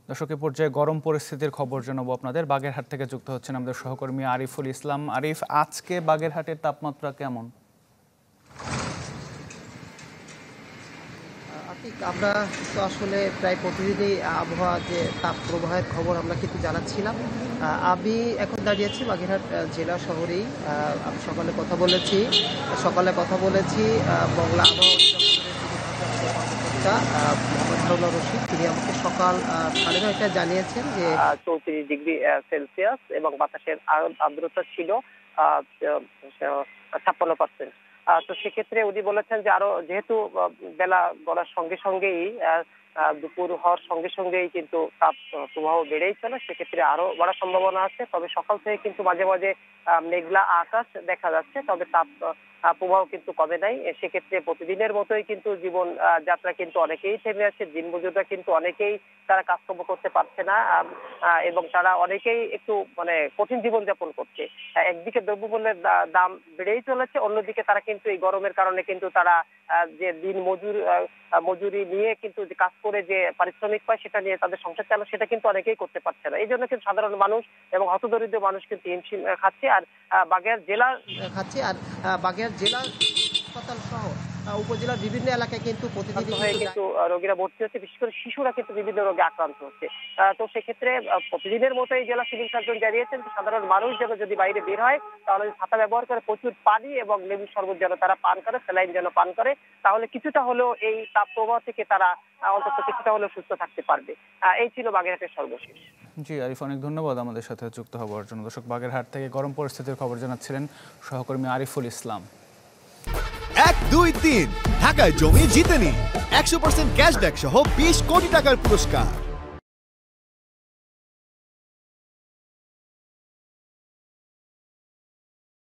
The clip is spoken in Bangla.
দর্শক, এ পর্যায়ে গরম পরিস্থিতির খবর জানাবো আপনাদের। বাগেরহাট থেকে যুক্ত হচ্ছেন আমাদের সহকর্মী আরিফুল ইসলাম। আরিফ, আজকে বাগেরহাটের তাপমাত্রা কেমন? আমরা তো আসলে প্রায় প্রতিদিনই আবহাওয়া যে তাপ প্রবাহের খবর আমরা কিন্তু জানাচ্ছিলাম। আমি এখন দাঁড়িয়েছি বাগেরহাট জেলা শহরেই। আমি সকালে কথা বলেছি বাংলা আবহাওয়া মোহাম্মদ হারুন রশিদ। তিনি আমাকে সকাল 9:30টায় জানিয়েছেন যে 34 ডিগ্রি সেলসিয়াস এবং বাতাসের আর্দ্রতা ছিল 56%। তো সেক্ষেত্রে উনি বলেছেন যে আরো যেহেতু বেলা গড়ার সঙ্গে সঙ্গেই দুপুর হওয়ার সঙ্গে সঙ্গেই কিন্তু তাপ প্রবাহ বেড়েই চলে, সেক্ষেত্রে আরো বাড়ার সম্ভাবনা আছে। তবে সকাল থেকে কিন্তু মাঝে মাঝে মেঘলা আকাশ দেখা যাচ্ছে, তবে তাপ প্রবাহ কিন্তু কমে নাই। সেক্ষেত্রে প্রতিদিনের মতোই কিন্তু জীবন যাত্রা কিন্তু অনেকেই থেমে আছে। দিনমজুররা কিন্তু অনেকেই তারা কাজকর্ম করতে পারছে না এবং তারা অনেকেই একটু কঠিন জীবনযাপন করছে। একদিকে দ্রব্যমূল্যের দাম বেড়েই চলেছে, অন্যদিকে তারা কিন্তু এই গরমের কারণে কিন্তু তারা যে দিন মজুরি নিয়ে কিন্তু যে কাজ করে যে পারিশ্রমিক পায় সেটা নিয়ে তাদের সংসার চালানো, সেটা কিন্তু অনেকেই করতে পারছে না। এই জন্য কিন্তু সাধারণ মানুষ এবং হতদরিদ্র মানুষ কিন্তু হিমশিম খাচ্ছে। আর বাগেরহাট জেলা হাসপাতাল সহ উপজেলার বিভিন্ন এলাকায় কিন্তু প্রতিদিন রোগীরা ভর্তি হচ্ছে, বিশেষ করে শিশুরা কিন্তু বিভিন্ন রোগে আক্রান্ত হচ্ছে। তো সেক্ষেত্রে প্রতিদিনের মতো এই জেলা সিভিল সার্জন জানিয়েছেন সাধারণ মানুষ যেন যদি বাইরে বের হয় তাহলে ছাতা ব্যবহার করে, প্রচুর পানি এবং লেবু শরবত যেন তারা পান করে, স্যালাইন যেন পান করে, তাহলে কিছুটা হলেও এই তাপ প্রবাহ থেকে তারা অন্তত কিছুটা হলেও সুস্থ থাকতে পারবে। এই ছিল বাগেরহাটের সর্বশেষ। জি আরিফ, অনেক ধন্যবাদ আমাদের সাথে যুক্ত হওয়ার জন্য। দর্শক, বাগেরহাট থেকে গরম পরিস্থিতির খবর জানাচ্ছিলেন সহকর্মী আরিফুল ইসলাম। 1, 2, 3 ঢাকায় জমি জিতে নিন 100% ক্যাশব্যাক সহ 20 কোটি টাকার পুরস্কার।